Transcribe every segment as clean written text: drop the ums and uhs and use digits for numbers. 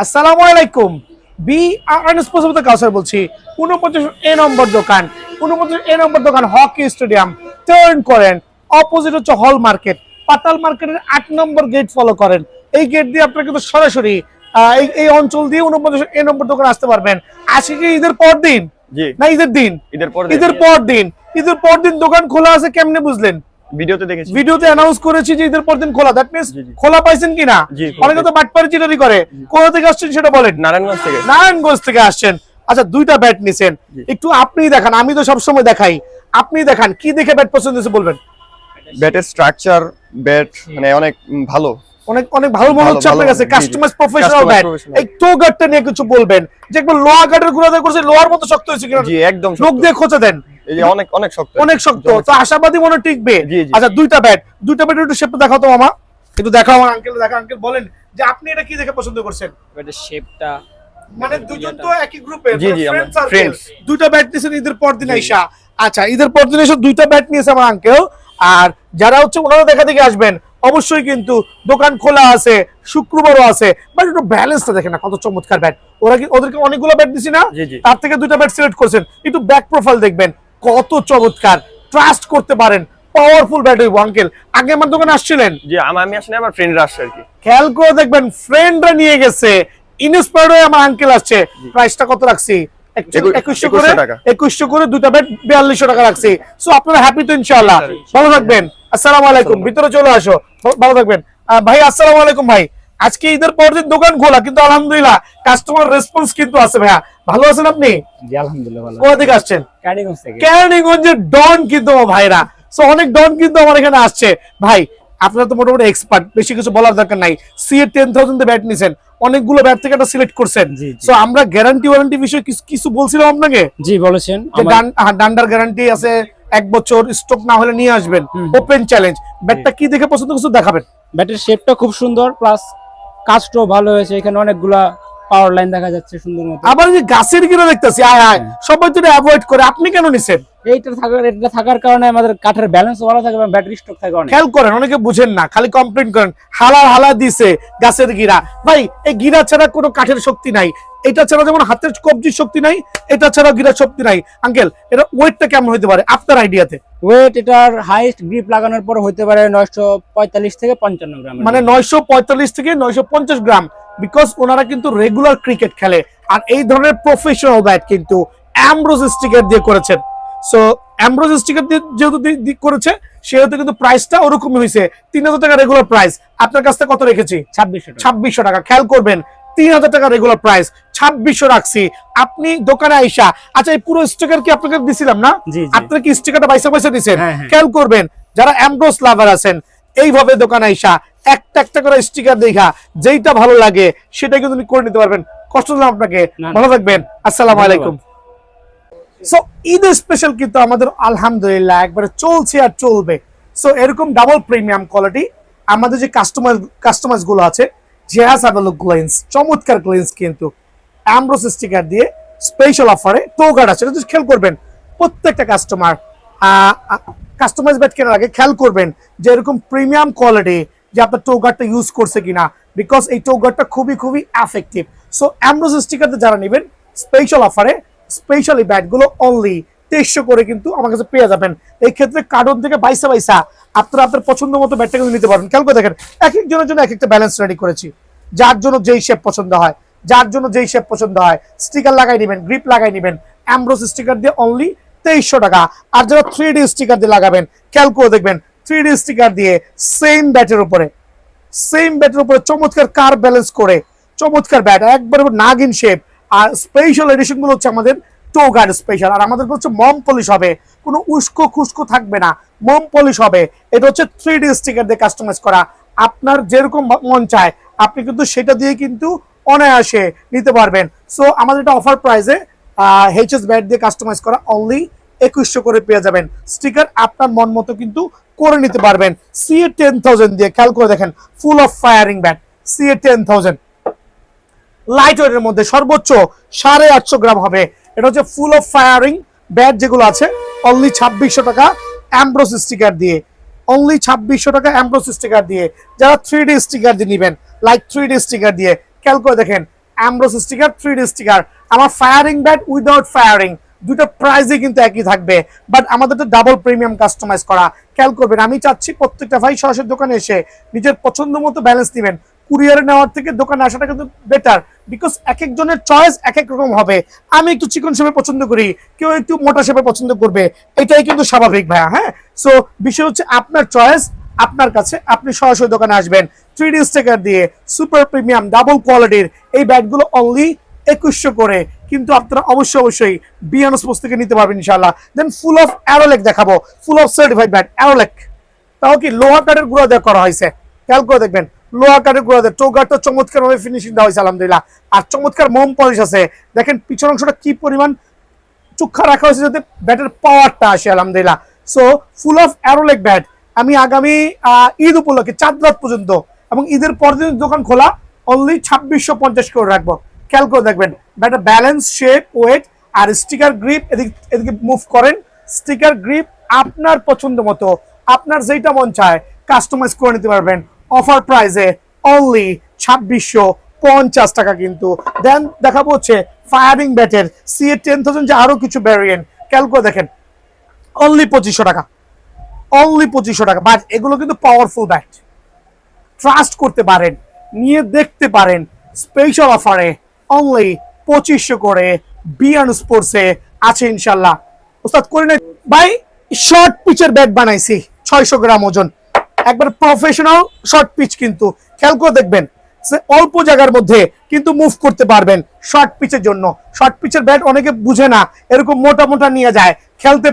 আসসালামু আলাইকুম। বি আনস্পোজেবল কাউসার বলছি। 49 এ নম্বর দোকান, 49 এ নম্বর দোকান হকি স্টেডিয়াম। টার্ন করেন, অপোজিট হচ্ছে হল মার্কেট। পাতাল মার্কেটের 8 নম্বর গেট ফলো করেন। এই গেট দিয়ে আপনারা কিন্তু সরাসরি এই অঞ্চল দিয়ে 49 এ নম্বর দোকান আসতে পারবেন। আজকে কি ঈদের পর দিন? জি না ঈদের দিন? ঈদের পর ঈদের পর দিন। ঈদের পর দিন দোকান খোলা আছে কেমনে বুঝলেন? ভিডিওতে দেখেছি, ভিডিওতে অ্যানাউন্স করেছি যে ঈদের পর দিন খোলা। দ্যাট মিন্স জি, জি। খোলা পাইছেন কিনা? জি, খোলা অনেকে তো বাটপারি চিটারি করে। কোথা থেকে আসছেন সেটা বলেন। নারায়ণগঞ্জ থেকে। নারায়ণগঞ্জ থেকে আসছেন। আচ্ছা, দুইটা ব্যাট নিছেন, জি। একটু আপনি দেখান। আমি তো সবসময় দেখাই, আপনি দেখান কি দেখে ব্যাট পছন্দ হয়েছে বলবেন। ব্যাটের স্ট্রাকচার, ব্যাট মানে অনেক ভালো। অনেক অনেক ভালো মনে হচ্ছে ভালো, আপনার কাছে। জি, জি। কাস্টমাইজ প্রফেশনাল Customer ব্যাট। professional। এই টো গার্ডটা নিয়ে কিছু বলবেন, যে একবার লোহা গার্ডের গুঁড়া দিয়ে করছে, লোহার মতো শক্ত হয়েছে কিনা জি একদম লোক শক্ত। দিয়ে খোঁচা দেন। এই যে অনেক অনেক শক্ত, অনেক শক্ত, তো আশাবাদী মনে টিকবে। জি, জি। আচ্ছা, দুইটা ব্যাট একটু শেপটা দেখাও তো মামা, একটু দেখাও আমার আঙ্কেল, দেখা আঙ্কেল বলেন যে আপনি এটা কি দেখে পছন্দ করছেন। ব্যাটের শেপটা মানে দুজন তো একই গ্রুপের, জি, জি, আমরা ফ্রেন্ডস। friends। দুইটা ব্যাট নিয়েছেন ঈদের পর দিন জি, জি। আইসা। আচ্ছা, ঈদের পর দিন এসে দুইটা ব্যাট নিয়েছে আমার আঙ্কেল। আর যারা হচ্ছে ওনারা দেখা দেখে আসবেন, অবশ্যই কিন্তু দোকান খোলা আছে, শুক্রবারও আছে। বাট একটু ব্যালেন্সটা দেখেন না, কত চমৎকার ব্যাট। ওদেরকে অনেকগুলো ব্যাট দিছি না, জি, জি। তার থেকে দুইটা ব্যাট সিলেক্ট করছেন। একটু ব্যাক প্রোফাইল দেখবেন, কত চমৎকার। ট্রাস্ট করতে পারেন, পাওয়ারফুল ব্যাট হইব। আঙ্কেল আগে আমার দোকানে আসছিলেন, জি আমি আসলে আমার ফ্রেন্ডরা আসছে আর কি। খেয়াল করে দেখবেন, ফ্রেন্ডরা নিয়ে গেছে, ইনস্পায়ার্ড হয়ে আমার আঙ্কেল আসছে। প্রাইসটা কত রাখছি? 2100 করে, 2100 টাকা। 2100 করে দুইটা ব্যাট 4200 টাকা রাখছি। সো আপনারা হ্যাপি তো ইনশাআল্লাহ। ভালো থাকবেন। আসসালামু আলাইকুম। ভিতরে চলে আসো, ভালো থাকবেন। ভাই আসসালামু আলাইকুম। ভাই আজকে ঈদের পর দিন দোকান খোলা, কিন্তু আলহামদুলিল্লাহ কাস্টমার রেসপন্স কিন্তু আছে। ভাইয়া ভালো আছেন আপনি? জি আলহামদুলিল্লাহ ভালো। কোথা থেকে আসছেন? কালীগঞ্জ থেকে। কেরানীগঞ্জের ডন কিন্তু আমার ভাইরা। সো অনেক ডন কিন্তু আমার এখানে আসছে। ভাই আপনারা তো মোটামুটি এক্সপার্ট, বেশি কিছু বলার দরকার নাই। সিএ 10,000 তে ব্যাট নিছেন, অনেকগুলো ব্যাট থেকে একটা সিলেক্ট করছেন। জি, জি। সো আমরা গ্যারান্টি ওয়ারেন্টি বিষয়ে কিছু বলছিলাম আপনাকে, জি বলেছেন। যে ডান্ডার গ্যারান্টি আছে 1 বছর, স্টক না হলে নিয়ে আসবেন। Open challenge. ব্যাটটা কি দেখে পছন্দ করছেন দেখাবেন। ব্যাটের শেপটা খুব সুন্দর, প্লাস কাজটাও ভালো হয়েছে। এখানে অনেকগুলা পাওয়ার লাইন দেখা যাচ্ছে সুন্দর মতো। আবার যে গাছের গিরা দেখতেছি, আয় আয় সবাই তো অ্যাভয়েড করে, আপনি কেন নিছেন? এটা থাকার কারণে আমাদের কাঠের ব্যালেন্স ভালো থাকে এবং ব্যাটারি স্টক থাকে অনেক। খেয়াল করেন, অনেকে বুঝেন না, খালি কমপ্লেন করেন হালা দিছে গাছের গিরা। ভাই এই গিরা ছাড়া কোনো কাঠের শক্তি নাই। এটা ছাড়া যেমন হাতের কবজির শক্তি নাই, এটা ছাড়া গিরার শক্তি নাই। আঙ্কেল এটা ওয়েটটা কেমন হতে পারে আপনার আইডিয়াতে? ওয়েট এটার হাইস্ট গ্রিপ লাগানোর পর হতে পারে 945 থেকে 55 গ্রাম। মানে 945 থেকে 950 গ্রাম। বিকজ ওনারা কিন্তু রেগুলার ক্রিকেট খেলে, আর এই ধরনের প্রফেশনাল ব্যাট কিন্তু অ্যামব্রোস স্টিকার দিয়ে করেছেন। সো অ্যামব্রোস স্টিকার দিয়ে যেহেতু করেছে, সেহেতু কিন্তু প্রাইসটা ওরকমই হয়েছে। 3000 টাকা রেগুলার প্রাইস। আপনার কাছ থেকে কত রেখেছি? 2600 টাকা। খেয়াল করবেন, 3000 টাকা রেগুলার প্রাইস, 2600 রাখছি। আপনি দোকানে আইসা, আচ্ছা এই পুরো স্টিকার কি আপনাকে দিছিলাম না? জি, জি। আপনারা কি স্টিকারটা পয়সা দিচ্ছেন? হ্যাঁ, হ্যাঁ। খেয়াল করবেন, যারা অ্যামব্রোস লাভার আছেন, এইভাবে দোকানে আইসা একটা করে স্টিকার দেখা যেইটা ভালো লাগে সেটা কিন্তু করে নিতে পারবেন। কষ্ট দিলাম আপনাকে। ভালো থাকবেন। আসসালামু আলাইকুম। সো ঈদ স্পেশাল কিন্তু আমাদের আলহামদুলিল্লাহ একবারে চলছে আর চলবে। সো এরকম ডাবল প্রিমিয়াম কোয়ালিটি আমাদের যে কাস্টমাইজ গুলো আছে, জেহাস আদালক গ্লেন্স, চমৎকার গ্লেন্স কিন্তু অ্যামব্রোস স্টিকার দিয়ে স্পেশাল অফারে টো গার্ড আছে। এটা খেয়াল করবেন, প্রত্যেকটা কাস্টমাইজ ব্যাট কেনার আগে খেয়াল করবেন যে এরকম প্রিমিয়াম কোয়ালিটি যে আপনার টো গার্ডটা ইউজ করছে কিনা, বিকজ এই টো গার্ডটা খুবই এফেক্টিভ। সো অ্যামব্রোস স্টিকার যারা নেবেন, স্পেশাল অফারে স্পেশালি ব্যাটগুলো অনলি 2300 করে কিন্তু আমার কাছে পেয়ে যাবেন। এই ক্ষেত্রে কার্টন থেকে বাইসা আপনারা আপনার পছন্দ মতো ব্যাটটা কিন্তু নিতে পারবেন। খেয়াল করে দেখেন, এক একজনের জন্য এক একটা ব্যালেন্স রেডি করেছি, যার জন্য যেই শেপ পছন্দ হয়, স্টিকার লাগাই নেবেন, গ্রিপ লাগাই নেবেন। অ্যামব্রোস স্টিকার দিয়ে অনলি 2300 টাকা। আর যারা 3D স্টিকার দিয়ে লাগাবেন, খেয়াল করে দেখবেন 3D স্টিকার দিয়ে সেম ব্যাটের উপরে চমৎকার কার ব্যালেন্স করে চমৎকার ব্যাট, একবারে নাগিন শেপ। আর স্পেশাল এডিশন গুলো হচ্ছে আমাদের টো গার্ড স্পেশাল। আর আমাদের হচ্ছে মম পলিশ হবে, কোনো উস্কো খুস্কো থাকবে না, মম পলিশ হবে। এটা হচ্ছে 3D স্টিকার দিয়ে কাস্টমাইজ করা। আপনার যেরকম মন চায় আপনি কিন্তু সেটা দিয়ে কিন্তু অনায়াসে নিতে পারবেন। সো আমাদের এটা অফার প্রাইসে এইচএস ব্যাট দিয়ে কাস্টমাইজ করা অনলি 2100 করে পেয়ে যাবেন। স্টিকার আপনার মন মতো কিন্তু করে নিতে পারবেন। সিএ 10,000 দিয়ে, খেয়াল করে দেখেন, ফুল of firing bat CA 10,000, light ওয়েটের মধ্যে, সর্বোচ্চ 850 গ্রাম হবে। এটা হচ্ছে ফুল অফ ফায়ারিং ব্যাট যেগুলো আছে, অনলি 2600 টাকা অ্যামব্রোস স্টিকার দিয়ে, অনলি 2600 টাকা অ্যামব্রোস স্টিকার দিয়ে। যারা 3D স্টিকার দিয়ে নেবেন, লাইক 3D স্টিকার দিয়ে, খেয়াল করে দেখেন অ্যামব্রোস স্টিকার 3D স্টিকার। আমার ফায়ারিং ব্যাট উইদাউট ফায়ারিং দুটো প্রাইসই কিন্তু একই থাকবে, বাট আমাদের তো ডাবল প্রিমিয়াম কাস্টমাইজ করা। খেয়াল করবেন, আমি চাচ্ছি প্রত্যেকটা ভাই সরাসরি দোকানে এসে নিজের পছন্দ মতো ব্যালেন্স নেবেন। কুরিয়ারে নেওয়ার থেকে দোকানে আসাটা কিন্তু বেটার, বিকজ এক একজনের চয়েস এক এক রকম হবে। আমি একটু চিকন শেপে পছন্দ করি, কেউ একটু মোটা শেপে পছন্দ করবে, এটাই কিন্তু স্বাভাবিক ভাইয়া। হ্যাঁ, সো বিষয় হচ্ছে আপনার চয়েস আপনার কাছে, আপনি সরাসরি দোকানে আসবেন। 3D স্টিকার দিয়ে সুপার প্রিমিয়াম ডাবল কোয়ালিটির এই ব্যাগগুলো অনলি 2100 করে, কিন্তু আপনারা অবশ্যই বিয়ানো স্পোর্টস থেকে নিতে পারবেন ইনশাআল্লাহ। দেন ফুল অফ অ্যারোলেক দেখাবো, ফুল অফ সার্টিফাইড ব্যাট অ্যারোলেক, তাও কি লোহা কাঠের গুঁড়া দিয়ে করা হয়েছে। খেয়াল করে দেখবেন, লোহা কাঠের গুঁড়া দিয়ে টোগারটা চমৎকার ভাবে ফিনিশিং দেওয়া হয়েছে আলহামদুলিল্লাহ। আর চমৎকার মোম পলিশ আছে, দেখেন পিছন অংশটা কি পরিমাণ চুক্ষা রাখা হয়েছে যাতে ব্যাটের পাওয়ারটা আসে আলহামদুলিল্লাহ। সো ফুল অফ অ্যারোলেক ব্যাট আমি আগামী ঈদ উপলক্ষে চাঁদ রাত পর্যন্ত এবং ঈদের পর দিন দোকান খোলা অনলি 2650 করে রাখবো। খেয়াল করে দেখবেন ব্যাটের ব্যালেন্স, শেপ, ওয়েট আর স্টিকার গ্রিপ এদিকে মুভ করেন। স্টিকার গ্রিপ আপনার পছন্দ মতো, আপনার যেটা মন চায় কাস্টমাইজ করে নিতে পারবেন অফার প্রাইসে অনলি 2650 টাকা কিন্তু। দেন দেখাবো হচ্ছে ফায়ারিং ব্যাটের CA 10000 যে আরো কিছু ভ্যারিয়েন্ট। খেয়াল করে দেখেন অনলি 2500 টাকা, অনলি 2500 টাকা। বাট এগুলো কিন্তু পাওয়ারফুল ব্যাট, ট্রাস্ট করতে পারেন, নিয়ে দেখতে পারেন। স্পেশাল অফারে অনলি 2500 করে বিয়ান স্পোর্টসে আছে ইনশাল্লাহ। ওস্তাদ করে নেই ভাই, শর্ট পিচের ব্যাট বানাইছি 600 গ্রাম ওজন, একবার প্রফেশনাল শর্ট পিচ। কিন্তু খেয়াল করে দেখবেন অল্প জায়গার মধ্যে কিন্তু মুভ করতে পারবেন শর্ট পিচের জন্য। শর্ট পিচের ব্যাট অনেকে বুঝে না, এরকম মোটা মোটা নিয়ে যায়, খেলতে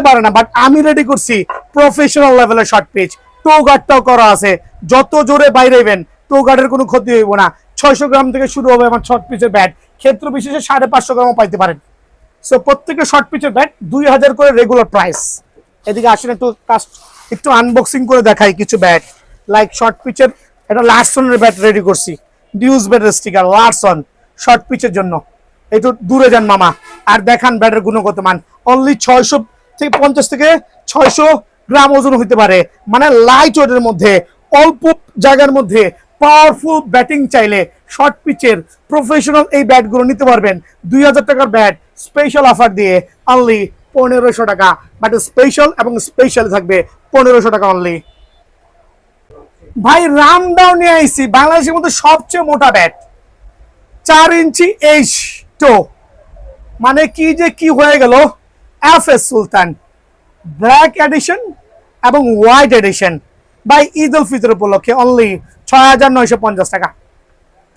পারে না, বাট আমি রেডি করছি প্রফেশনাল লেভেলের শর্ট পিচ। টো গার্ডটাও করা আছে, যত জোরে বাইরেবেন টো গার্ডের কোনো ক্ষতি হইব না। 600 গ্রাম থেকে শুরু হবে আমার শর্ট পিচের ব্যাট, ক্ষেত্র বিশেষে 550 গ্রামও পাইতে পারেন। সো প্রত্যেকের শর্ট পিচের ব্যাট 2000 করে রেগুলার প্রাইস। এদিকে আসেন একটু আনবক্সিং করে দেখাই কিছু ব্যাট। লাইক শর্ট পিচের এটা লার্সনের ব্যাট রেডি করছি, ডিউস ব্যাটের স্টিকার লার্সন শর্ট পিচের জন্য। একটু দূরে যান মামা আর দেখান ব্যাটের গুণগত মান। অনলি 650 থেকে 600 গ্রাম ওজন হইতে পারে, মানে লাইট ওয়েটের মধ্যে অল্প জায়গার মধ্যে পাওয়ারফুল ব্যাটিং চাইলে শর্ট পিচের প্রফেশনাল এই ব্যাটগুলো নিতে পারবেন 2000 টাকার ব্যাট স্পেশাল অফার দিয়ে অনলি 1500 টাকা। বাট স্পেশাল এবং স্পেশাল থাকবে 1500 টাকা অনলি। ভাই রামডাউন নিয়ে আইছি, বাংলাদেশের মধ্যে সবচেয়ে মোটা ব্যাট 4 ইঞ্চি এইচ টো, মানে কি হয়ে গেল। FS সুলতান ব্ল্যাক এডিশন এবং হোয়াইট এডিশন ভাই ঈদ উল ফিতর উপলক্ষে অনলি 6950 টাকা।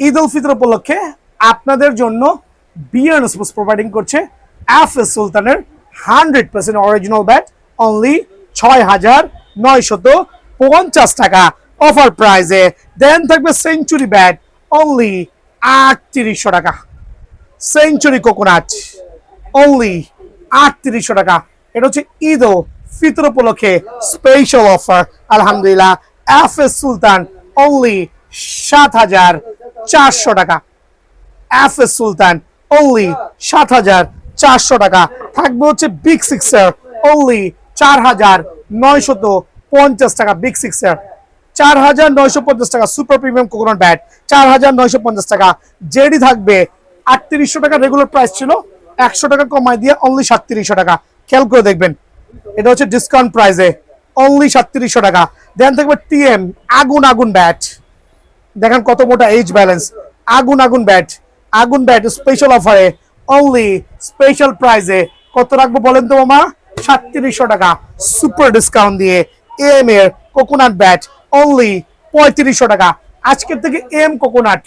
ঈদ উল ফিতর উপলক্ষে আপনাদের জন্য বিয়ান স্পোর্টস প্রোভাইডিং করছে FS সুলতানের 100% অরিজিনাল ব্যাট অনলি 6950 টাকা অফার প্রাইসে। দেন থাকবে সেঞ্চুরি ব্যাট অনলি 3800 টাকা। সেঞ্চুরি কোকোনাট অনলি 3800 টাকা। এটা হচ্ছে ঈদ ও ফিতর উপলক্ষে স্পেশাল অফার আলহামদুলিল্লাহ। FS সুলতান অনলি 7400 টাকা। FS সুলতান অনলি 7400 টাকা। থাকবে হচ্ছে বিগ সিক্সার অনলি 4950 টাকা। বিগ সিক্সার 4950 টাকা। সুপার প্রিমিয়াম কোকোনাট ব্যাট 4950 টাকা। জেডি থাকবে 3800 টাকা, রেগুলার প্রাইস ছিল 100 টাকা কমাই দিয়ে অনলি 3700 টাকা। খেয়াল করে দেখবেন এটা হচ্ছে ডিসকাউন্ট প্রাইসে অনলি 3700 টাকা। দেন থাকবে TM আগুন ব্যাট, দেখেন কত মোটা এইচ ব্যালেন্স। আগুন ব্যাট স্পেশাল অফারে অনলি স্পেশাল প্রাইসে কত রাখবো বলেন তো মামা? 3700 টাকা সুপার ডিসকাউন্ট দিয়ে। AM এর কোকোনাট ব্যাট অনলি 3500 টাকা। আজকের থেকে AM coconut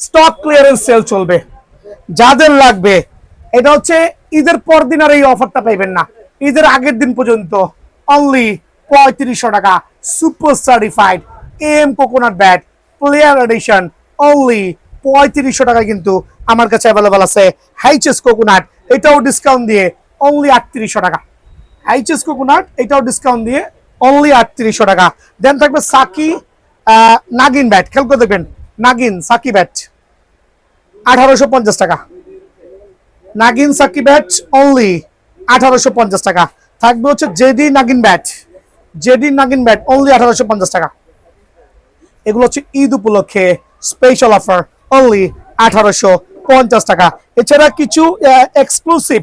stock clearance sale চলবে, যাদের লাগবে। এটা হচ্ছে ঈদের পর দিন আর এই অফারটা পাইবেন না, ঈদের আগের দিন পর্যন্ত অনলি 3500 টাকা। Super certified AM coconut bat player addition only 3500 টাকা কিন্তু আমার কাছে অ্যাভেলেবল আছে। HS কোকোনাট এটাও ডিসকাউন্ট দিয়ে অনলি 3800 টাকা। HS কোকোনাট এটাও ডিসকাউন্ট দিয়ে অনলি 3800 টাকা। দেন থাকবে সাকি নাগিন ব্যাট, খেয়াল করে দেখবেন নাগিন সাকি ব্যাট 1850 টাকা। নাগিন সাকি ব্যাট অনলি 1850 টাকা। থাকবে হচ্ছে জেডি নাগিন ব্যাট অনলি 1850 টাকা। এগুলো হচ্ছে ঈদ উপলক্ষে স্পেশাল অফার অনলি 1850 টাকা। এছাড়া কিছু এক্সক্লুসিভ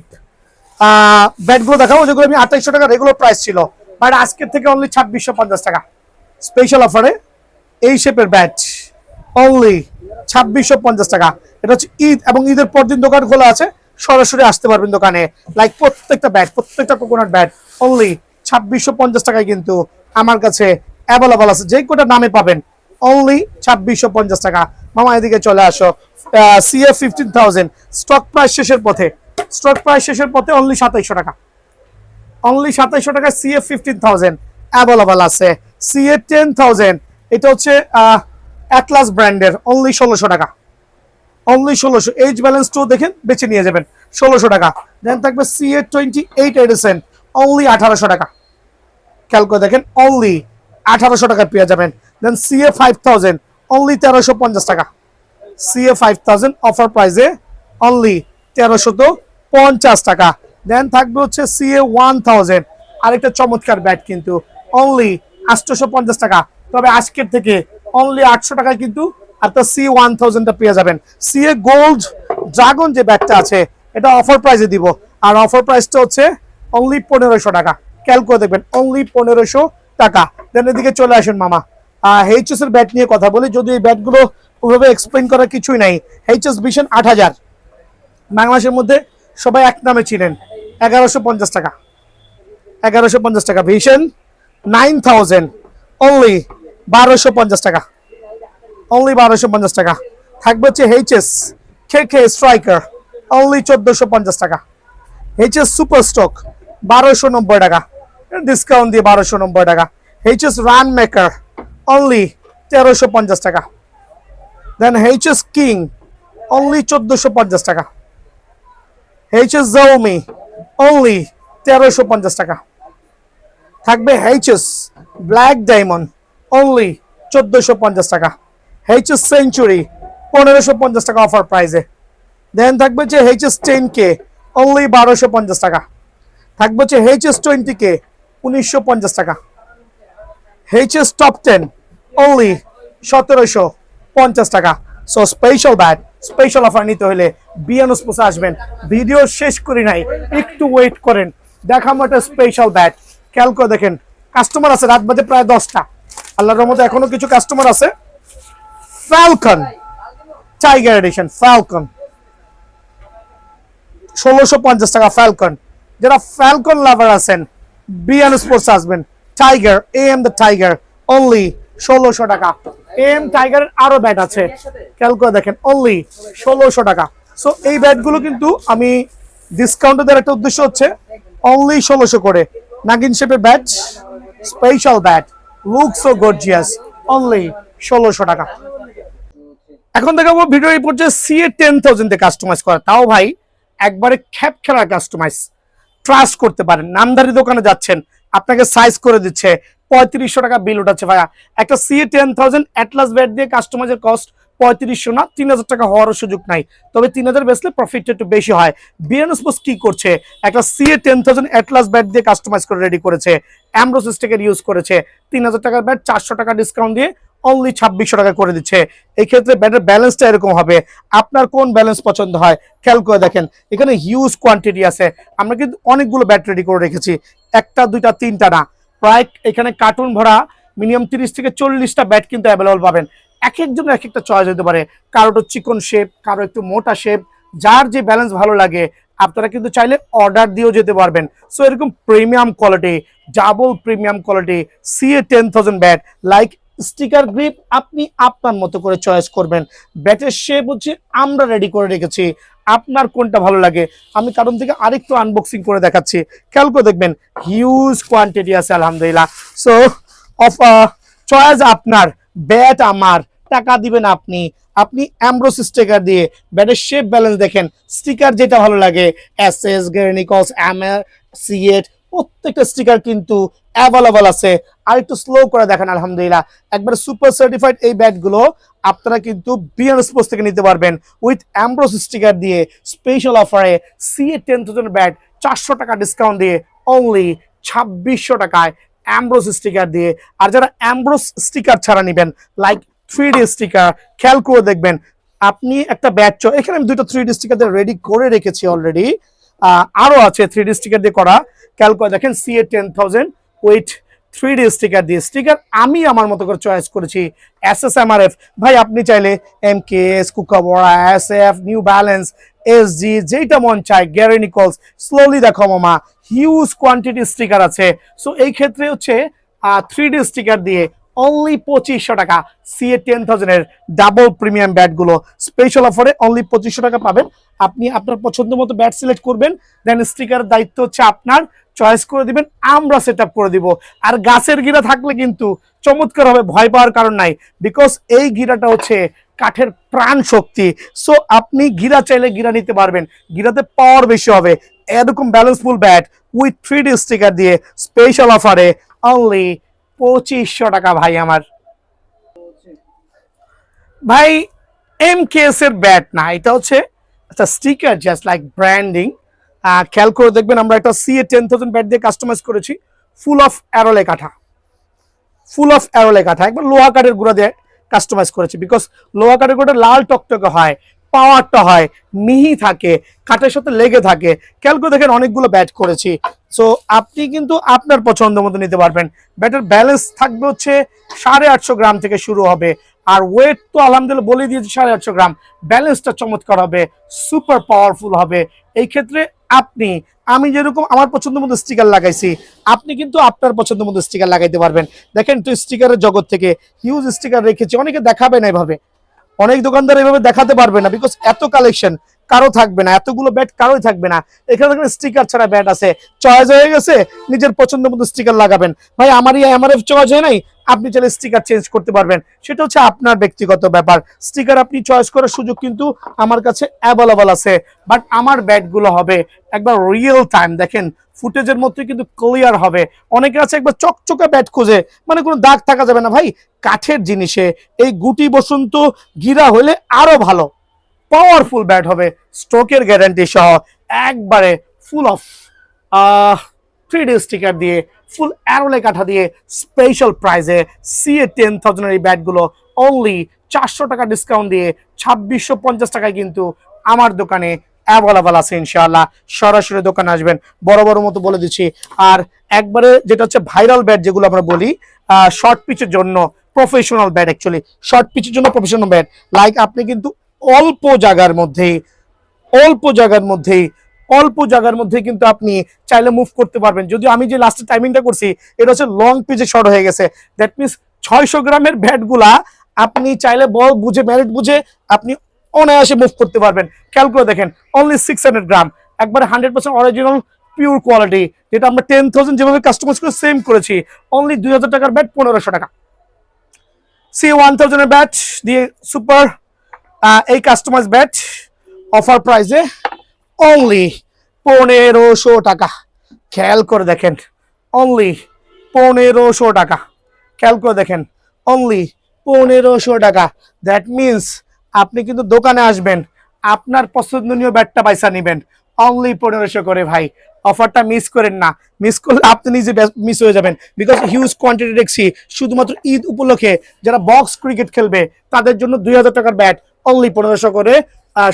ব্যাটগুলো দেখাবো যেগুলো আমি 2800 টাকা রেগুলার প্রাইস ছিল, বাট আজকের থেকে অনলি 2650 টাকা স্পেশাল অফারে এই শেপের ব্যাট অনলি 2650 টাকা। এটা হচ্ছে ঈদ এবং ঈদের পর দিন দোকান খোলা আছে, সরাসরি আসতে পারবেন দোকানে। লাইক প্রত্যেকটা ব্যাট, প্রত্যেকটা কোকোনাট ব্যাট অনলি 2650 টাকায় কিন্তু আমার কাছে অ্যাভেলেবল আছে, যে কোটা নামে পাবেন অনলি 2650 টাকা। মামা এদিকে চলে আসো। সিএফ 15000 স্টক প্রাইস শেষের পথে, স্টক প্রাইস শেষের পথে অনলি 2700 টাকা, অনলি 2700 টাকা সিএফ 15000 অ্যাভেলেবল আছে। সিএফ 10000 এটা হচ্ছে অ্যাটলাস ব্র্যান্ডের অনলি 1600 টাকা, অনলি 1600। এইচ ব্যালেন্স টু দেখেন বেছে নিয়ে যাবেন 1600 টাকা। দেন থাকবে সিএ 28 এডিশন অনলি 1800 টাকা, খেয়াল করে দেখেন অনলি 1800 টাকা পেয়ে যাবেন। দেন সিএ 5000 অনলি 1350 টাকা, সিএ 5000 অফার প্রাইসে অনলি 1350 টাকা। দেন থাকবে হচ্ছে সিএ 1000 আরেকটা চমৎকার ব্যাট কিন্তু অনলি 850 টাকা, তবে আজকের থেকে অনলি 800 টাকায় কিন্তু আপনার সি 1000টা পেয়ে যাবেন। সিএ গোল্ড ড্রাগন যে ব্যাটটা আছে এটা অফার প্রাইসে দিব, আর অফার প্রাইসটা হচ্ছে অনলি 1500 টাকা, খেয়াল করে দেখবেন অনলি 1500 টাকা। দেন এদিকে চলে আসেন মামা, এইচএস এর ব্যাট নিয়ে কথা বলি, যদি এই ব্যাটগুলো ওভাবে এক্সপ্লেইন করার কিছুই নাই। এইচএস ভিশন 8000 বাংলাদেশের মধ্যে সবাই এক নামে চিনেন, 1150 টাকা, 1150 টাকা। ভিশন 9000 অনলি 1250 টাকা, অনলি 1250 টাকা। থাকবে হচ্ছে এইচএস কে স্ট্রাইকার অনলি 1450 টাকা, এইচএস সুপার স্টক 1290 টাকা, ডিসকাউন্ট দিয়ে 1290 টাকা। এইচএস রান মেকার অনলি 1350 টাকা। দেন এইচএস কিং অনলি 1450 টাকা, এইচএস জাওমি অনলি 1350 টাকা। থাকবে এইচএস ব্ল্যাক ডায়মন্ড অনলি 1450 টাকা, এইচএস সেঞ্চুরি 1550 টাকা অফার প্রাইসে। দেন থাকবে যে এইচএস 10K অনলি 1250 টাকা, থাকবে হচ্ছে এইচএস 20K 1950 টাকা, এইচএস টপ 10 অনলি 1750 টাকা। So special bat, special offer নিতে হলে বিয়ানো স্পোর্টসে আসবেন। ভিডিও শেষ করি নাই, একটু ওয়েট করেন, দেখাবো একটা স্পেশাল ব্যাট। খেয়াল করে দেখেন কাস্টমার আছে, রাত বাজে প্রায় 10টা, আল্লাহর রহমতে এখনো কিছু কাস্টমার আছে। ফ্যালকন টাইগার এডিশন, ফ্যালকন 1650 টাকা ফ্যালকন। যারা ফ্যালকন লাভার আছেন বিয়ানো স্পোর্টস আসবেন। Tiger am the tiger only 1600 টাকা। এএম টাইগারের আরো ব্যাট আছে, খেয়াল করে দেখেন অনলি 1600 টাকা। সো এই ব্যাটগুলো কিন্তু আমি ডিসকাউন্ট দেওয়ার একটা উদ্দেশ্য হচ্ছে অনলি 1600 করে। নাগিন শেপের bat, special bat, look so gorgeous, only 1600 টাকা। এখন দেখাবো ভিডিও এই পর্যায়ে সিএ 10000 তে কাস্টমাইজ করা, তাও ভাই একবারে খ্যাপ খেলার কাস্টমাইজ, ট্রাস্ট করতে পারেন। নামদারি দোকানে যাচ্ছেন, আপনাকে সাইজ করে দিচ্ছে, 3500 টাকা বিল উঠাচ্ছে ভাইয়া। একটা সিএ 10000 অ্যাটলাস ব্যাট দিয়ে কাস্টমাইজের কস্ট 3500 না 3000 টাকা হওয়ারও সুযোগ নাই, তবে 3000 বেচলে প্রফিটটা একটু বেশি হয়। বিয়ানো স্পোর্টস কি করছে, একটা সিএ 10000 অ্যাটলাস ব্যাট দিয়ে কাস্টমাইজ করে রেডি করেছে, অ্যামব্রোস স্টিকার ইউজ করেছে, 3000 টাকার ব্যাট 400 টাকা ডিসকাউন্ট দিয়ে অনলি 2600 টাকা করে দিচ্ছে। এই ক্ষেত্রে ব্যাটের ব্যালেন্সটা এরকম হবে, আপনার কোন ব্যালেন্স পছন্দ হয় খেয়াল করে দেখেন। এখানে হিউজ কোয়ান্টিটি আছে, আমরা কিন্তু অনেকগুলো ব্যাট রেডি করে রেখেছি, একটা দুইটা তিনটা না, প্রায় এখানে কার্টুন ভরা মিনিমাম 30 থেকে 40টা ব্যাট কিন্তু অ্যাভেলেবল পাবেন। এক একজনের এক একটা চয়েস হতে পারে, কারো একটু চিকন শেপ, কারো একটু মোটা শেপ, যার যে ব্যালেন্স ভালো লাগে আপনারা কিন্তু চাইলে অর্ডার দিয়েও যেতে পারবেন। সো এরকম premium quality, double premium quality CA 10000 bat, like sticker grip আপনি আপনার মতো করে চয়েস করবেন। ব্যাটের শেপ হচ্ছে আমরা রেডি করে রেখেছি, আপনার কোনটা ভালো লাগে। আমি কারণ থেকে আরেকটু আনবক্সিং করে দেখাচ্ছি, খেয়াল করে দেখবেন হিউজ কোয়ান্টিটি আছে আলহামদুলিল্লাহ। সো অফ চয়েস আপনার, ব্যাট আমার, টাকা দিবেন আপনি। আপনি অ্যামব্রোস স্টিকার দিয়ে ব্যাটের শেপ ব্যালেন্স দেখেন, স্টিকার যেটা ভালো লাগে, এসএস, গেরনিকস, এমআর, সিএট, প্রত্যেকটা স্টিকার কিন্তু অ্যাভেলেবল আছে। আর একটু স্লো করে দেখেন আলহামদুলিল্লাহ, একবার সুপার সার্টিফাইড এই ব্যাটগুলো আপনারা কিন্তু বিয়ানো স্পোর্টস থেকে নিতে পারবেন উইথ অ্যামব্রোস স্টিকার দিয়ে। স্পেশাল অফারে সিএ 10000 ব্যাট 400 টাকা ডিসকাউন্ট দিয়ে অনলি 2600 টাকায় অ্যামব্রোস স্টিকার দিয়ে। আর যারা অ্যামব্রোস স্টিকার ছাড়া নেবেন, লাইক 3D স্টিকার, খেয়াল করে দেখবেন আপনি একটা ব্যাট এখানে আমি দুটো 3D স্টিকার দিয়ে রেডি করে রেখেছি অলরেডি, আরো আছে 3D স্টিকার দিয়ে করা। খেয়াল করে দেখেন CA10000 উইথ 3D স্টিকার দিয়ে। স্টিকার আমি আমার মতো করে চয়েস করেছি SSMRF। ভাই আপনি চাইলে MKS, কুকাবোরা, SF, new balance, SG যেটা মন চায়, গ্যারি নিকলস, স্লোলি দেখো মামা, হিউজ কোয়ান্টিটি স্টিকার আছে। সো এই ক্ষেত্রে হচ্ছে 3D স্টিকার দিয়ে অনলি 2500 টাকা CA10000 এর ডাবল প্রিমিয়াম ব্যাট গুলো স্পেশাল অফারে অনলি 2500 টাকা পাবেন। আপনি আপনার পছন্দ মতো ব্যাট সিলেক্ট করবেন, দেন স্টিকারের দায়িত্ব হচ্ছে আপনার, চয়েস করে দিবেন, আমরা সেট আপ করে দিব। আর গাছের গিরা থাকলে কিন্তু চমৎকার হবে, ভয় পাওয়ার কারণ নাই, বিকজ এই গিরাটা হচ্ছে কাঠের প্রাণ শক্তি। সো আপনি গিরা চাইলে গিরা নিতে পারবেন, গিরাতে পাওয়ার বেশি হবে। এরকম ব্যালেন্সফুল ব্যাট উইথ 3D স্টিকার দিয়ে স্পেশাল অফারে অনলি 2500 টাকা ভাই আমার। ভাই MKS এর ব্যাট না, এটা হচ্ছে একটা স্টিকার জাস্ট লাইক ব্র্যান্ডিং। খেয়াল করে দেখবেন আমরা একটা CA10000 ব্যাট দিয়ে কাস্টমাইজ করেছি, ফুল অফ অ্যারোলে কাঠা, ফুল অফ অ্যারোলে কাঠা, একবার লোহা কাঠের গুঁড়া দিয়ে কাস্টমাইজ করেছি, বিকজ লোহা কাঠের গুঁড়া লাল টকটকে হয়, পাওয়ারটা হয়, মিহি থাকে, কাঠের সাথে লেগে থাকে। খেয়াল করে দেখেন অনেকগুলো ব্যাট করেছি। সো আপনি কিন্তু আপনার পছন্দ মতো নিতে পারবেন। ব্যাটের ব্যালেন্স থাকবে হচ্ছে 850 গ্রাম থেকে শুরু হবে, আর ওয়েট তো আলহামদুলিল্লাহ বলে দিয়েছি 850 গ্রাম। ব্যালেন্সটা চমৎকার হবে, সুপার পাওয়ারফুল হবে। এই ক্ষেত্রে আপনি, আমি যেরকম আমার পছন্দ মতো স্টিকার লাগাইছি, আপনি কিন্তু আপনার পছন্দ মতো স্টিকার লাগাইতে পারবেন। দেখেন তো স্টিকারের জগৎ থেকে হিউজ স্টিকার রেখেছি, অনেকে দেখাবে না এভাবে, অনেক দোকানদার এভাবে দেখাতে পারবে না, বিকজ এত কালেকশন কারো থাকবে না, এতগুলো ব্যাট কারোই থাকবে না। এখানে দেখেন স্টিকার ছাড়া ব্যাট আছে, চয়েস হয়ে গেছে, নিজের পছন্দ মতো স্টিকার লাগাবেন। ভাই আমার এই MRF চয়েস হয় নাই, আপনি চাইলে স্টিকার চেঞ্জ করতে পারবেন, সেটা হচ্ছে আপনার ব্যক্তিগত ব্যাপার। স্টিকার আপনি চয়েস করার সুযোগ কিন্তু আমার কাছে অ্যাভেলেবল আছে। বাট আমার ব্যাটগুলো হবে একবার রিয়েল টাইম, দেখেন ফুটেজের মধ্যে কিন্তু ক্লিয়ার হবে। অনেকে আছে একবার চকচকে ব্যাট খোঁজে, মানে কোনো দাগ থাকা যাবে না। ভাই কাঠের জিনিসে এই গুটি বসন্ত গিরা হলে আরো ভালো, পাওয়ারফুল ব্যাট হবে, স্ট্রোকের গ্যারান্টি সহ, একবারে ফুল অফ 3D স্টিকার দিয়ে, ফুল অ্যারোলে কাঠা দিয়ে স্পেশাল প্রাইজে CA10000 এই ব্যাটগুলো অনলি 400 টাকা ডিসকাউন্ট দিয়ে 2650 টাকায় কিন্তু আমার দোকানে অ্যাভেলেবল আছে ইনশাআল্লাহ। সরাসরি দোকানে আসবেন, বড় বড় মতো বলে দিচ্ছি। আর একবারে যেটা হচ্ছে ভাইরাল ব্যাট যেগুলো আমরা বলি শর্ট পিচের জন্য প্রফেশনাল ব্যাট, অ্যাকচুয়ালি শর্ট পিচের জন্য প্রফেশনাল ব্যাট, লাইক আপনি কিন্তু অল্প জায়গার মধ্যেই কিন্তু আপনি চাইলে মুভ করতে পারবেন। যদিও আমি যে লাস্টের টাইমিংটা করছি এটা হচ্ছে লং পিচে শর্ট হয়ে গেছে, দ্যাট মিনস 600 গ্রামের ব্যাটগুলা আপনি চাইলে বল বুঝে, ম্যারিট বুঝে আপনি অনায়াসে মুভ করতে পারবেন। খেয়াল করে দেখেন অনলি 600 গ্রাম, একবারে 100% অরিজিনাল পিওর কোয়ালিটি, যেটা আমরা 10,000 যেভাবে কাস্টমাইজ করে সেম করেছি, অনলি 2000 টাকার ব্যাট 1500 টাকা। CA1000 এর ব্যাট দিয়ে সুপার এই কাস্টমাইজ ব্যাট অফার প্রাইসে অনলি 1500 টাকা। খেয়াল করে দেখেন অনলি 1500 টাকা, খেয়াল করে দেখেন অনলি 1500 টাকা। দ্যাট মিনস আপনি কিন্তু দোকানে আসবেন, আপনার পছন্দনীয় ব্যাটটা পয়সা নেবেন অনলি 1500 করে। ভাই অফারটা মিস করেন না, মিস করলে আপনি নিজে মিস হয়ে যাবেন, বিকজ হিউজ কোয়ান্টিটি দেখছি শুধুমাত্র ঈদ উপলক্ষে যারা বক্স ক্রিকেট খেলবে তাদের জন্য 2000 টাকার ব্যাট অনলি 1500 করে।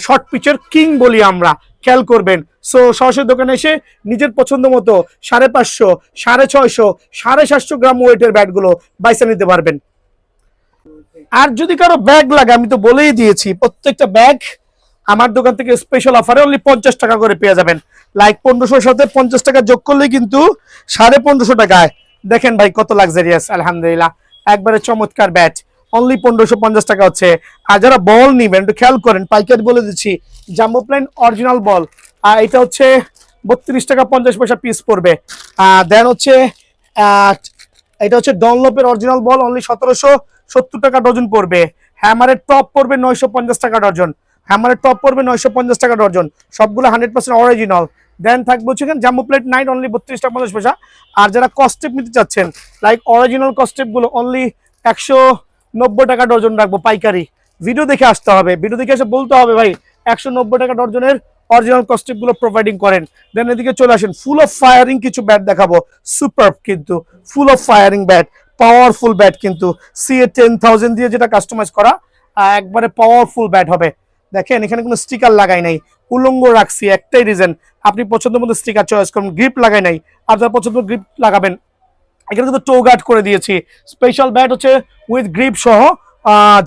শর্ট পিচের কিং বলি আমরা, খেয়াল করবেন। সো সরাসরি দোকানে এসে নিজের পছন্দ মতো 550, 650, 750 গ্রাম ওয়েটের ব্যাটগুলো বাইসা নিতে পারবেন। আর যদি কারো ব্যাগ লাগে, আমি তো বলেই দিয়েছি প্রত্যেকটা ব্যাগ আমার দোকান থেকে স্পেশাল অফারে অনলি 50 টাকা করে পেয়ে যাবেন। লাইক 1500 সাথে 50 টাকা যোগ করলে কিন্তু 1550 টাকায় দেখেন ভাই কত লাক্সারিয়াস, আলহামদুলিল্লাহ একবারে চমৎকার ব্যাট অনলি 1550 টাকা হচ্ছে। আর যারা বল নিবেন একটু খেয়াল করেন, পাইকারি বলে দিচ্ছি, জাম্বো প্লেন অরিজিনাল বল, আর এটা হচ্ছে 32 টাকা 50 পয়সা পিস পড়বে। দেন হচ্ছে এটা হচ্ছে ডনলপের অরিজিনাল বল, অনলি 1770 টাকা ডজন পড়বে। হ্যামারের টপ পড়বে 950 টাকা ডজন, হ্যামারের টপ পড়বে 950 টাকা ডজন, সবগুলো 100% অরিজিনাল। দেন থাকবে হচ্ছে জাম্বো প্লেট নাইট অনলি 32 টাকা 50 পয়সা। আর যারা কস্টেপ নিতে চাচ্ছেন, লাইক অরিজিনাল কস্টেপ গুলো অনলি 190 টাকা ডজন রাখবো পাইকারি। ভিডিও দেখে আসতে হবে, ভিডিও দেখে এসে বলতে হবে ভাই 190 টাকা ডজনের অরিজিনাল কস্টেপ গুলো প্রোভাইডিং করেন। দেন এদিকে চলে আসেন, ফুল অফ ফায়ারিং কিছু ব্যাট দেখাবো, সুপার কিন্তু ফুল of firing bat powerful bat কিন্তু CA 10,000 দিয়ে যেটা কাস্টমাইজ করা, একবারে পাওয়ারফুল ব্যাট হবে। দেখেন এখানে কোনো স্টিকার লাগাই নাই, উলঙ্গ রাখছি, একটাই রিজন আপনি পছন্দ মতো স্টিকার চয়েস করুন। গ্রিপ লাগাই নাই, আপনার পছন্দ গ্রিপ লাগাবেন। এখানে কিন্তু টো গার্ড করে দিয়েছি, স্পেশাল ব্যাট হচ্ছে উইথ গ্রিপ সহ,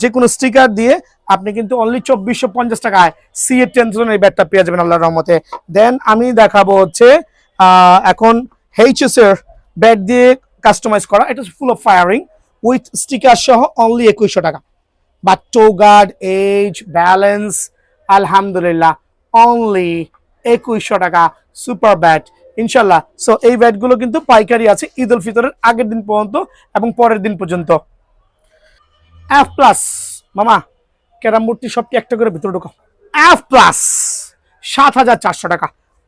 যে কোনো স্টিকার দিয়ে আপনি কিন্তু অনলি 2450 টাকায় CA 10,000 এই ব্যাটটা পেয়ে যাবেন আল্লাহর রহমতে। দেন আমি দেখাবো হচ্ছে এখন HS এর ব্যাট দিয়ে কাস্টমাইজ করা, এটা full of firing with sticker সহ অনলি 2100 টাকা। But toe guard, edge, balance, আলহামদুলিল্লাহ অনলি 2100 টাকা সুপার ব্যাট ইনশাল্লাহ। সো এই ব্যাটগুলো কিন্তু পাইকারি আছে ঈদ উল ফিতরের আগের দিন পর্যন্ত এবং পরের দিন পর্যন্ত। F প্লাস মামা, ক্যারাম বোর্ডটি সবটি একটা করে ভিতরে ঢোকাও। F প্লাস 7400 টাকা,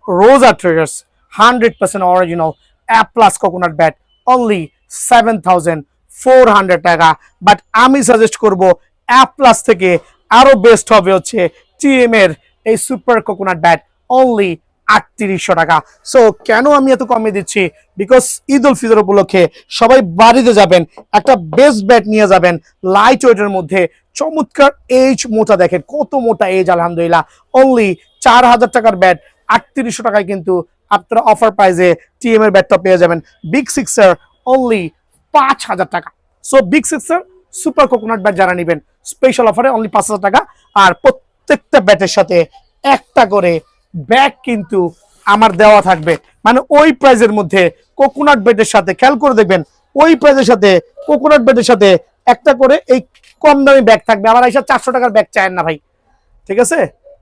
রোজা traders 100% original F plus coconut bat only 7400 টাকা। বাট আমি সাজেস্ট করব F প্লাস থেকে আরো বেস্ট হবে হচ্ছে TM এর এই সুপার কোকোনাট ব্যাট অনলি 3800 টাকা। সো কেন আমি এত কমে দিচ্ছি, বিকজ ঈদ উল ফিতর উপলক্ষে সবাই বাড়িতে যাবেন, একটা বেস্ট ব্যাট নিয়ে যাবেন লাইট ওয়েটের মধ্যে, চমৎকার এজ, মোটা দেখেন কত মোটা এজ আলহামদুলিল্লাহ। অনলি 4000 টাকার ব্যাট 3800 টাকায় কিন্তু আপনারা অফার প্রাইজে TM এর ব্যাটটা পেয়ে যাবেন। বিগ সিক্সার অনলি 5000 টাকা। So big সিক্সার super coconut bat যারা নেবেন স্পেশাল অফারে অনলি 5000 টাকা। আর প্রত্যেকটা ব্যাটের সাথে একটা করে ব্যাগ কিন্তু আমার দেওয়া থাকবে, মানে ওই প্রাইজের মধ্যে কোকোনাট ব্যাটের সাথে, খেয়াল করে দেখবেন ওই প্রাইজের সাথে কোকোনাট ব্যাটের সাথে একটা করে এই কম দামি ব্যাগ থাকবে। আমার আইসা 400 টাকার ব্যাগ চায় না ভাই, ঠিক আছে,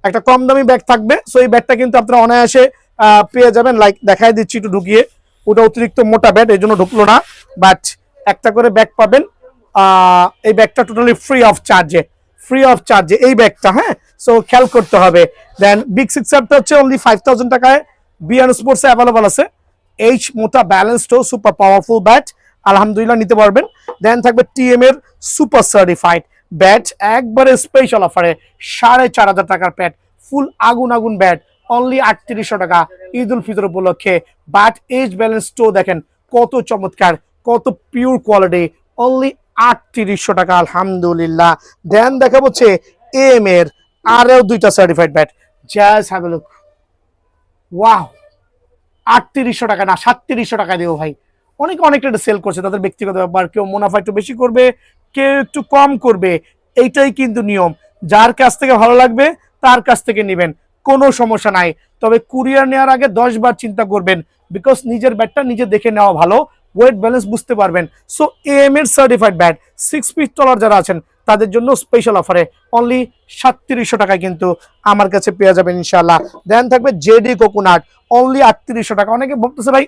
একটা কম দামি ব্যাগ থাকবে। সো এই ব্যাগটা কিন্তু আপনারা অনায়াসে পেয়ে যাবেন। লাইক দেখাই দিচ্ছি একটু ঢুকিয়ে, ওটা অতিরিক্ত মোটা ব্যাগ এই জন্য ঢুকলো না, বাট একটা করে ব্যাগ পাবেন। এই ব্যাগটা টোটালি ফ্রি অফ চার্জে এই ব্যাগটা, হ্যাঁ। সো খেয়াল করতে হবে। দেন বিগ সিক্সারটা হচ্ছে অনলি 5000 টাকায় বিয়ান স্পোর্টসে অ্যাভেলেবল আছে। এইচ মোটা ব্যালেন্সড সুপার পাওয়ারফুল ব্যাট আলহামদুলিল্লাহ নিতে পারবেন। দেন থাকবে TM এর সুপার সার্টিফাইড ব্যাট একবারে স্পেশাল অফারে 4500 টাকার ব্যাট, ফুল আগুন ব্যাট অনলি 3800 টাকা ঈদ উল ফিতর উপলক্ষে। বাট এজ ব্যালেন্স টো দেখেন কত চমৎকার, কত পিওর কোয়ালিটি, অনলি 3800 টাকা আলহামদুলিল্লাহ। দেন দেখা হচ্ছে AM এর আরও দুইটা certified bat, just have a look, wow 3800 টাকা না 3700 টাকা দেবো ভাই। অনেক রেটে সেল করছে, তাদের ব্যক্তিগত ব্যাপার, কেউ মুনাফা একটু বেশি করবে, কেউ একটু কম করবে, এইটাই কিন্তু নিয়ম। যার কাছ থেকে ভালো লাগবে তার কাছ থেকে নেবেন, কোনো সমস্যা নাই। তবে কুরিয়ার নেওয়ার আগে 10 বার চিন্তা করবেন, বিকজ নিজের ব্যাটটা নিজে দেখে নেওয়া ভালো, ওয়েট ব্যালেন্স বুঝতে পারবেন। সো AM এর সার্টিফাইড ব্যাট 6 ফিট টলার যারা আছেন তাদের জন্য স্পেশাল অফারে অনলি 3700 টাকায় কিন্তু আমার কাছে পেয়ে যাবেন ইনশাআল্লাহ। দেন থাকবে JD কোকোনাট অনলি 3800 টাকা। অনেকে বলতেছে ভাই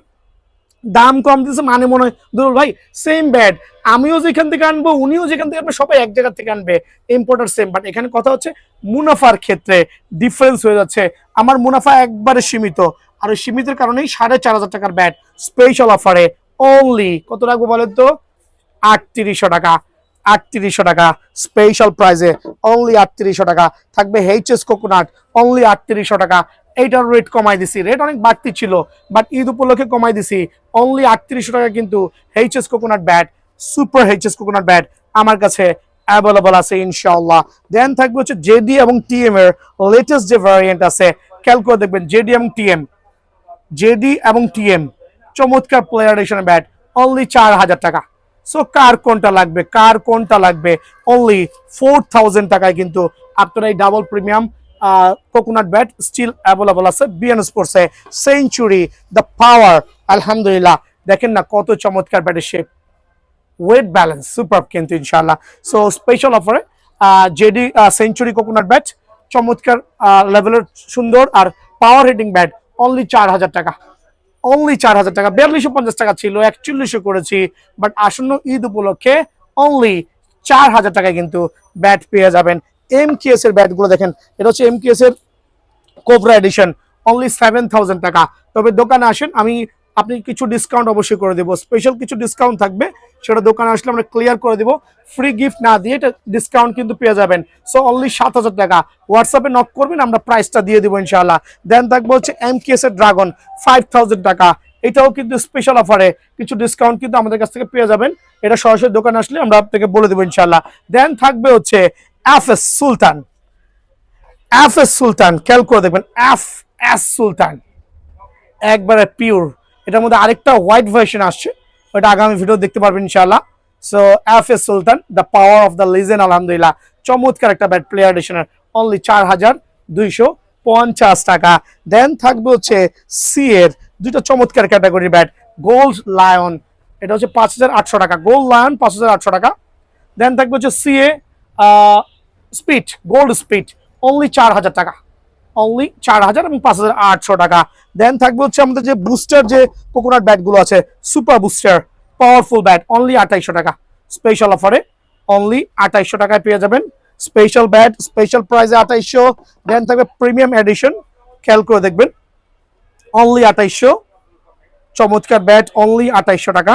দাম কম দিতেছে, মানে মনে হয় দুল ভাই সেম ব্যাট, আমিও যেখান থেকে আনবো উনিও যেখান থেকে আনবে, সবাই এক জায়গা থেকে আনবে, ইম্পোর্টার সেম। বাট এখানে কথা হচ্ছে মুনাফার ক্ষেত্রে ডিফারেন্স হয়ে যাচ্ছে। আমার মুনাফা একবারে সীমিত, আর ওই সীমিতের কারণেই 4500 টাকার ব্যাট স্পেশাল অফারে অনলি কত রাখবো বলেন তো, 3800 টাকা। 3800 টাকা স্পেশাল প্রাইজে অনলি 3800 টাকা থাকবে। HS কোকোনাট অনলি 3800 টাকা। এইটার রেট কমাই দিছি, রেট অনেক বাড়তি ছিল বাট ঈদ উপলক্ষে কমাই দিছি অনলি 3800 টাকা কিন্তু HS coconut bat, super HS coconut bat আমার কাছে অ্যাভেলেবল আছে ইনশাআল্লাহ। দেন থাকবে হচ্ছে JD এবং TM এর লেটেস্ট যে ভ্যারিয়েন্ট আছে, খেয়াল করে দেখবেন JD এবং TM চমৎকার প্লেয়ার এডিশনের ব্যাট অনলি 4000 টাকা। সো কার কোনটা লাগবে অনলি 4000 টাকায় কিন্তু আপনারা এই double premium coconut bat still available আছে বিএন স্পোর্টসে। সেঞ্চুরি দ্য পাওয়ার আলহামদুলিল্লাহ, দেখেন না কত চমৎকার ব্যাটের শেপ, ওয়েট ব্যালেন্স সুপার কিন্তু ইনশাআল্লাহ। সো স্পেশাল অফারে JD সেঞ্চুরি কোকোনাট ব্যাট চমৎকার লেভেলের সুন্দর আর পাওয়ার হিটিং ব্যাট অনলি 4000 টাকা। 4250 টাকা ছিল, 4100 করেছি, বাট আসন্ন ঈদ উপলক্ষে অনলি 4000 টাকায় কিন্তু ব্যাট পেয়ে যাবেন। MKS এর ব্যাটগুলো দেখেন, এটা হচ্ছে MKS এর কোবরা এডিশন অনলি 7000 টাকা। তবে দোকানে আসেন, আপনি কিছু ডিসকাউন্ট অবশ্যই করে দেবো, স্পেশাল কিছু ডিসকাউন্ট থাকবে, সেটা দোকানে আসলে আমরা ক্লিয়ার করে দেবো। ফ্রি গিফট না দিয়ে এটা ডিসকাউন্ট কিন্তু পেয়ে যাবেন। সো অনলি 7000 টাকা। হোয়াটসঅ্যাপে নক করবেন, আমরা প্রাইসটা দিয়ে দেবো ইনশাআল্লাহ। দেন থাকবো হচ্ছে MKS এর ড্রাগন 5000 টাকা। এটাও কিন্তু স্পেশাল অফারে কিছু ডিসকাউন্ট কিন্তু আমাদের কাছ থেকে পেয়ে যাবেন। এটা সরাসরি দোকানে আসলে আমরা আপনাকে বলে দেবো ইনশাল্লাহ। দেন থাকবে হচ্ছে এফএস সুলতান। এফএস সুলতান খেয়াল করে দেখবেন, এফএস সুলতান একবারে পিওর। এটার মধ্যে আরেকটা হোয়াইট ভার্সন আসছে, ওটা আগামী ভিডিও দেখতে পারবেন ইনশাআল্লাহ। So FS Sultan, the power of the legend, আলহামদুলিল্লাহ চমৎকার একটা ব্যাট, প্লেয়ার এডিশনের, অনলি 4250 টাকা। দেন থাকবে হচ্ছে সি এর দুইটা চমৎকার ক্যাটাগরির ব্যাট, গোল্ড লায়ন, এটা হচ্ছে 5800 টাকা, গোল্ড লায়ন 5800 টাকা। দেন থাকবে হচ্ছে C A speed, gold speed, only 4000 টাকা, অনলি 4000 এবং 5800 টাকা। দেন থাকবে হচ্ছে আমাদের যে বুস্টার যে কোকোনাট ব্যাটগুলো আছে, super booster powerful bat, only 2800 টাকা, স্পেশাল অফারে অনলি 2800 টাকায় পেয়ে যাবেন। স্পেশাল ব্যাট, স্পেশাল প্রাইসে 2800। দেন থাকবে প্রিমিয়াম এডিশন, খেয়াল করে দেখবেন, অনলি 2800, চমৎকার ব্যাট, অনলি 2800 টাকা,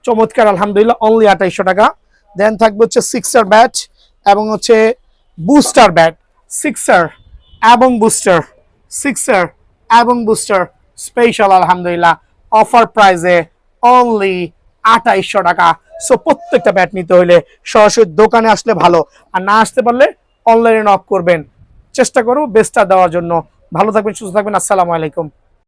চমৎকার আলহামদুলিল্লাহ, অনলি 2800 টাকা। দেন থাকবে হচ্ছে সিক্সার ব্যাট এবং হচ্ছে বুস্টার ব্যাট, সিক্সার এবং বুস্টার, সিক্সার এবং বুস্টার স্পেশাল আলহামদুলিল্লাহ অফার প্রাইসে অনলি 2800 টাকা। সো প্রত্যেকটা ব্যাট নিতে হলে সরাসরি দোকানে আসলে ভালো, আর না আসতে পারলে অনলাইনে নক করবেন, চেষ্টা করবো বেস্টটা দেওয়ার জন্য। ভালো থাকবেন, সুস্থ থাকবেন, আসসালামু আলাইকুম।